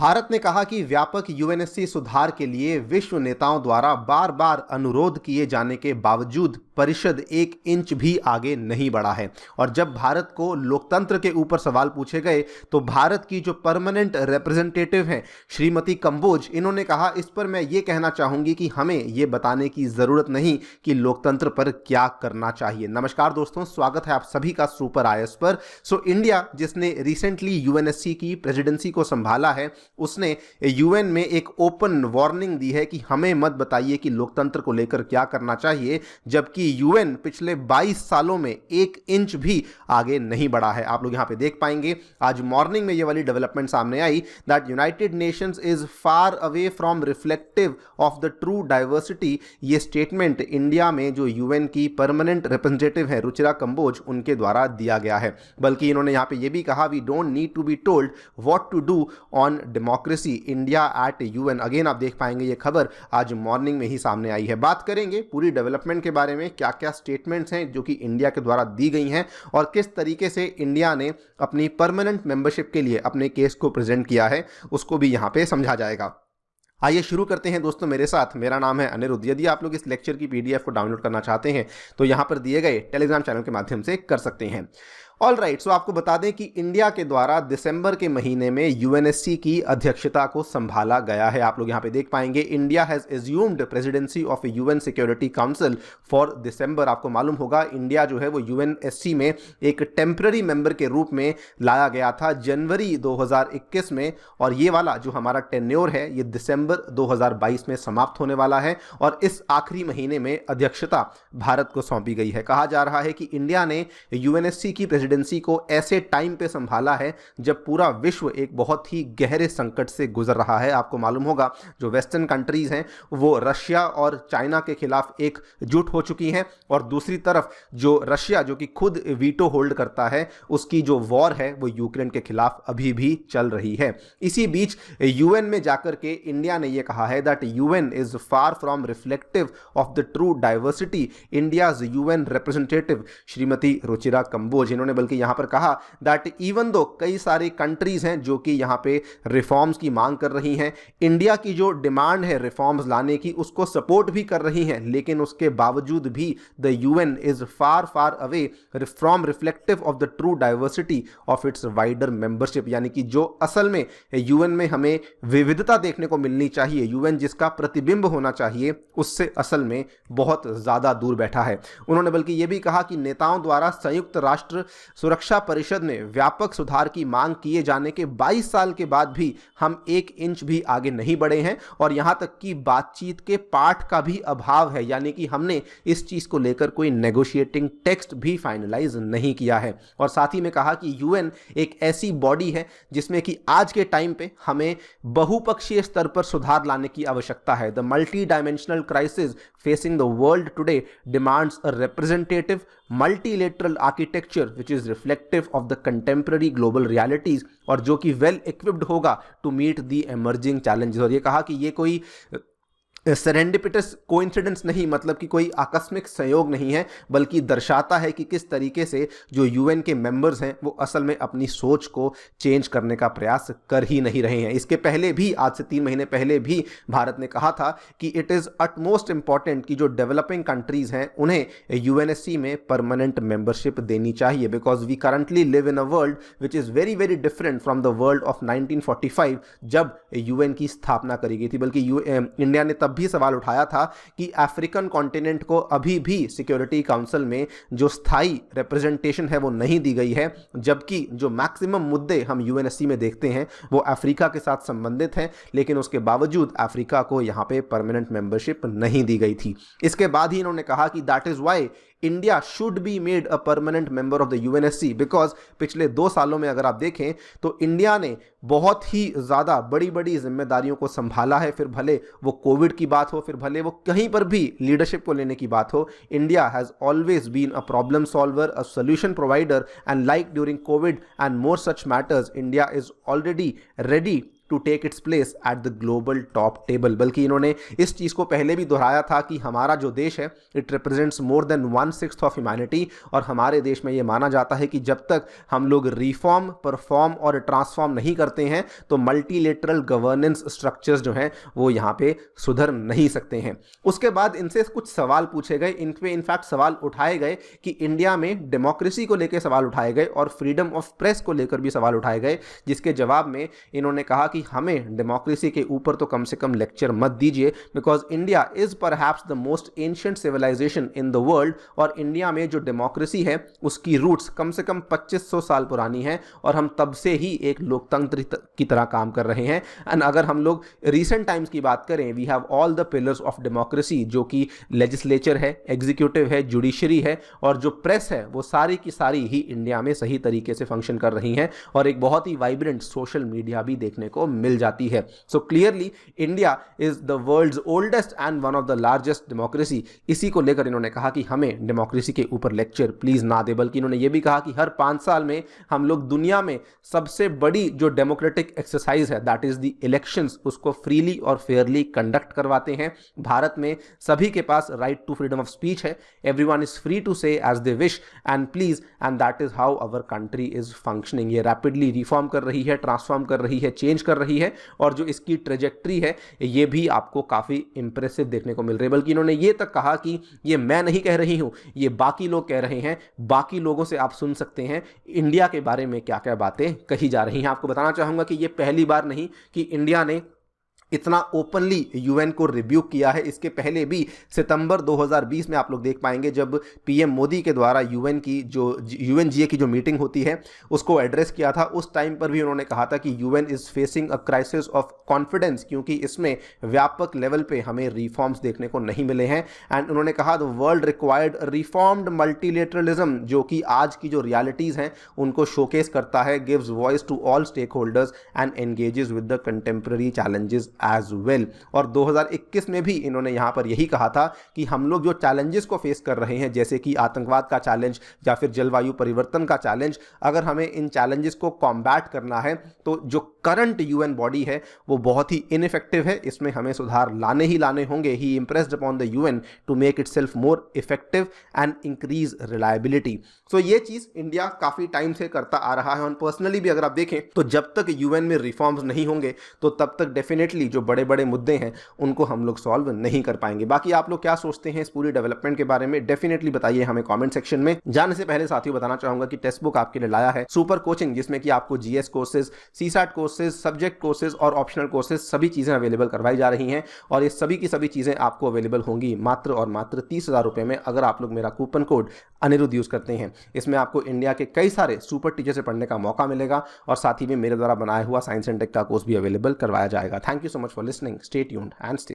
भारत ने कहा कि व्यापक यूएनएससी सुधार के लिए विश्व नेताओं द्वारा बार बार अनुरोध किए जाने के बावजूद परिषद एक इंच भी आगे नहीं बढ़ा है। और जब भारत को लोकतंत्र के ऊपर सवाल पूछे गए तो भारत की जो परमानेंट रिप्रेजेंटेटिव हैं श्रीमती कंबोज, इन्होंने कहा इस पर मैं ये कहना चाहूंगी कि हमें ये बताने की ज़रूरत नहीं कि लोकतंत्र पर क्या करना चाहिए। नमस्कार दोस्तों, स्वागत है आप सभी का सुपर आईएएस पर। इंडिया जिसने रिसेंटली यूएनएससी की प्रेसिडेंसी को संभाला है, उसने यूएन में एक ओपन वार्निंग दी है कि हमें मत बताइए कि लोकतंत्र को लेकर क्या करना चाहिए, जबकि यूएन पिछले 22 सालों में एक इंच भी आगे नहीं बढ़ा है। आप लोग यहां पे देख पाएंगे आज मॉर्निंग में ये वाली डेवलपमेंट सामने आई that United Nations is far away from reflective of the true diversity. ये स्टेटमेंट इंडिया में जो यूएन की परमानेंट रिप्रेजेंटेटिव है रुचिरा कंबोज, उनके द्वारा दिया गया है। बल्कि इन्होंने यहां पे ये भी कहा we don't need to be told what to do on democracy India at UN. Again आप देख पाएंगे ये खबर आज मॉर्निंग में ही सामने आई है। बात करेंगे पूरी डेवलपमेंट के बारे में, क्या क्या स्टेटमेंट्स हैं जो कि इंडिया के द्वारा दी गई हैं और किस तरीके से इंडिया ने अपनी परमानेंट मेंबरशिप के लिए अपने केस को प्रेजेंट किया है, उसको भी यहां पे समझा जाएगा। आइए शुरू करते हैं दोस्तों मेरे साथ। मेरा नाम है अनिरुद्ध। यदि आप लोग इस लेक्चर की पीडीएफ को डाउनलोड करना चाहते हैं तो यहां पर दिए गए टेलीग्राम चैनल के माध्यम से कर सकते हैं। ऑल राइट, सो आपको बता दें कि इंडिया के द्वारा दिसंबर के महीने में यूएनएससी की अध्यक्षता को संभाला गया है। आप लोग यहां पे देख पाएंगे India has assumed presidency of UN security council for December. आपको मालूम होगा इंडिया जो है वो यूएनएससी में एक टेम्पररी मेंबर के रूप में लाया गया था जनवरी 2021 में, और ये वाला जो हमारा टेन्योर है ये दिसंबर 2022 में समाप्त होने वाला है और इस आखिरी महीने में अध्यक्षता भारत को सौंपी गई है। कहा जा रहा है कि इंडिया ने यूएनएससी की प्रेसिडेंसी को ऐसे टाइम पे संभाला है जब पूरा विश्व एक बहुत ही गहरे संकट से गुजर रहा है। आपको मालूम होगा जो वेस्टर्न कंट्रीज हैं वो रशिया और चाइना के खिलाफ एकजुट हो चुकी हैं, और दूसरी तरफ जो रशिया जो कि खुद वीटो होल्ड करता है, उसकी जो वॉर है वो यूक्रेन के खिलाफ अभी भी चल रही है। इसी बीच यूएन में जाकर के इंडिया ने यह कहा है that UN is far from reflective of the true diversity. India's UN representative Shrimati Ruchira Kamboj, इन्होंने बल्कि यहां पर कहा दैट इवन दो कई सारी कंट्रीज हैं जो कि यहां पे रिफॉर्म्स की मांग कर रही हैं, इंडिया की जो डिमांड है रिफॉर्म्स लाने की उसको सपोर्ट भी कर रही हैं, लेकिन उसके बावजूद भी the UN is far far away from reflective of the true diversity of its wider membership. यानी कि जो असल में यूएन में हमें विविधता देखने को मिलनी चाहिए, यूएन जिसका प्रतिबिंब होना चाहिए, उससे असल में बहुत ज्यादा दूर बैठा है। उन्होंने बल्कि यह भी कहा कि नेताओं द्वारा संयुक्त राष्ट्र सुरक्षा परिषद में व्यापक सुधार की मांग किए जाने के 22 साल के बाद भी हम एक इंच भी आगे नहीं बढ़े हैं, और यहां तक कि बातचीत के पाठ का भी अभाव है। यानी कि हमने इस चीज को लेकर कोई नेगोशिएटिंग टेक्स्ट भी फाइनलाइज नहीं किया है। और साथ ही में कहा कि यूएन एक ऐसी बॉडी है जिसमें कि आज के टाइम पे हमें बहुपक्षीय स्तर पर सुधार लाने की आवश्यकता है। The multi dimensional crisis facing the world today demands a representative multilateral architecture which is reflective of the contemporary global realities, और जो कि well equipped होगा to meet the emerging challenges। और ये कहा कि ये कोई सेरेंडिपिटस कोइंसिडेंस नहीं, मतलब कि कोई आकस्मिक संयोग नहीं है, बल्कि दर्शाता है कि किस तरीके से जो यूएन के मेंबर्स हैं वो असल में अपनी सोच को चेंज करने का प्रयास कर ही नहीं रहे हैं। इसके पहले भी, आज से 3 महीने पहले भी भारत ने कहा था कि इट इज़ अटमोस्ट इंपॉर्टेंट कि जो डेवलपिंग कंट्रीज हैं उन्हें यूएनएससी में परमानेंट मेंबरशिप देनी चाहिए, because we currently live in a world which is very very different from the world of 1945 जब यूएन की स्थापना करी गई थी। बल्कि इंडिया ने तब भी सवाल उठाया था कि अफ्रीकन कॉन्टिनेंट को अभी भी सिक्योरिटी काउंसिल में जो स्थायी रिप्रेजेंटेशन है वो नहीं दी गई है, जबकि जो मैक्सिमम मुद्दे हम यूएनएससी में देखते हैं वो अफ्रीका के साथ संबंधित हैं, लेकिन उसके बावजूद अफ्रीका को यहां पे परमानेंट मेंबरशिप नहीं दी गई थी। इसके बाद ही इन्होंने कहा कि that is why India should be made a permanent member of the UNSC, because पिछले 2 सालों में अगर आप देखें तो इंडिया ने बहुत ही ज़्यादा बड़ी बड़ी जिम्मेदारियों को संभाला है। फिर भले वो कोविड की बात हो, फिर भले वो कहीं पर भी लीडरशिप को लेने की बात हो, India has always been a problem solver, a solution provider, and like during Covid and more such matters, India is already ready to take its place at the global top table. बल्कि इन्होंने इस चीज़ को पहले भी दोहराया था कि हमारा जो देश है it represents more than 1/6 of humanity, और हमारे देश में ये माना जाता है कि जब तक हम लोग रिफॉर्म, परफॉर्म और ट्रांसफॉर्म नहीं करते हैं तो मल्टीलेटरल गवर्नेंस स्ट्रक्चर्स जो हैं वो यहाँ पे सुधर नहीं सकते हैं। उसके बाद इनसे कुछ सवाल पूछे गए, इन पे इनफैक्ट सवाल उठाए गए कि इंडिया में डेमोक्रेसी को लेकर सवाल उठाए गए और फ्रीडम ऑफ प्रेस को लेकर भी सवाल उठाए गए, जिसके जवाब में इन्होंने कहा कि हमें डेमोक्रेसी के ऊपर तो कम से कम लेक्चर मत दीजिए, because India is perhaps the most ancient civilisation in the world, और इंडिया में जो डेमोक्रेसी है उसकी रूट्स कम से कम 2500 साल पुरानी है और हम तब से ही एक लोकतंत्र की तरह काम कर रहे हैं। एंड अगर हम लोग रिसेंट टाइम्स की बात करें, we have all the pillars of democracy, जो कि लेजिस्लेचर है, एग्जीक्यूटिव है, जुडिशरी है, और जो प्रेस है वो सारी की सारी ही इंडिया में सही तरीके से फंक्शन कर रही हैं, और एक बहुत ही वाइब्रेंट सोशल मीडिया भी देखने को मिल जाती है। So clearly India is the world's oldest and one of the largest democracy. इसी को लेकर इन्होंने कहा कि हमें डेमोक्रेसी के ऊपर लेक्चर प्लीज ना दे, बल्कि इन्होंने ये भी कहा कि हर 5 साल में हम लोग दुनिया में सबसे बड़ी जो डेमोक्रेटिक एक्सरसाइज है दैट इज द इलेक्शंस, उसको फ्रीली और फेयरली कंडक्ट करवाते हैं। भारत में सभी के पास right to freedom of speech है, everyone is free to say as they wish and please, and that is how our country is functioning. ये रैपिडली रिफॉर्म कर रही है, ट्रांसफॉर्म कर रही है, चेंज कर रही है, और जो इसकी ट्रेजेक्ट्री है ये भी आपको काफी इंप्रेसिव देखने को मिल रही है। बल्कि इन्होंने ये तक कहा कि ये मैं नहीं कह रही हूं, ये बाकी लोग कह रहे हैं, बाकी लोगों से आप सुन सकते हैं इंडिया के बारे में क्या क्या बातें कही जा रही हैं। आपको बताना चाहूंगा कि ये पहली बार नहीं कि इंडिया ने इतना ओपनली यूएन को रिब्यूक किया है। इसके पहले भी सितंबर 2020 में आप लोग देख पाएंगे जब पीएम मोदी के द्वारा यूएन की जो यूएनजीए की जो मीटिंग होती है उसको एड्रेस किया था, उस टाइम पर भी उन्होंने कहा था कि UN is facing a crisis of confidence, क्योंकि इसमें व्यापक लेवल पे हमें रिफॉर्म्स देखने को नहीं मिले हैं। एंड उन्होंने कहा the world required reformed multilateralism, जो कि आज की जो रियलिटीज़ हैं उनको शोकेस करता है, gives voice to all stakeholders and engages with the contemporary challenges as well. और 2021 में भी इन्होंने यहां पर यही कहा था कि हम लोग जो चैलेंजेस को फेस कर रहे हैं, जैसे कि आतंकवाद का चैलेंज या फिर जलवायु परिवर्तन का चैलेंज, अगर हमें इन चैलेंजेस को कॉम्बैट करना है तो जो करंट यूएन बॉडी है वो बहुत ही इनइफेक्टिव है, इसमें हमें सुधार लाने ही लाने होंगे। He impressed upon the UN to make itself more effective and increase reliability. So ये चीज इंडिया काफी टाइम से करता आ रहा है, और पर्सनली भी अगर आप देखें तो जब तक यूएन में रिफॉर्म्स नहीं होंगे तो तब तक डेफिनेटली जो बड़े बड़े मुद्दे हैं उनको हम लोग सॉल्व नहीं कर पाएंगे। बाकी आप लोग क्या सोचते हैं इस पूरी डेवलपमेंट के बारे में, डेफिनेटली बताइए हमें कमेंट सेक्शन में। जाने से पहले साथियों बताना चाहूंगा कि टेक्स्ट बुक आपके लिए लाया है सुपर कोचिंग, जिसमें कि आपको GS courses, CSAT courses, subject courses और ऑप्शनल कोर्सेज सभी चीजें अवेलेबल करवाई जा रही हैं, और ये सभी की सभी चीजें आपको अवेलेबल होंगी मात्र और मात्र 30,000 रुपए में, अगर आप लोग मेरा कूपन कोड अनिरुद्ध यूज करते हैं। इसमें आपको इंडिया के कई सारे सुपर टीचर से पढ़ने का मौका मिलेगा, और साथ ही में मेरे द्वारा बनाया हुआ साइंस एंड टेक का कोर्स भी अवेलेबल करवाया जाएगा। Thank you so much for listening, stay tuned and stay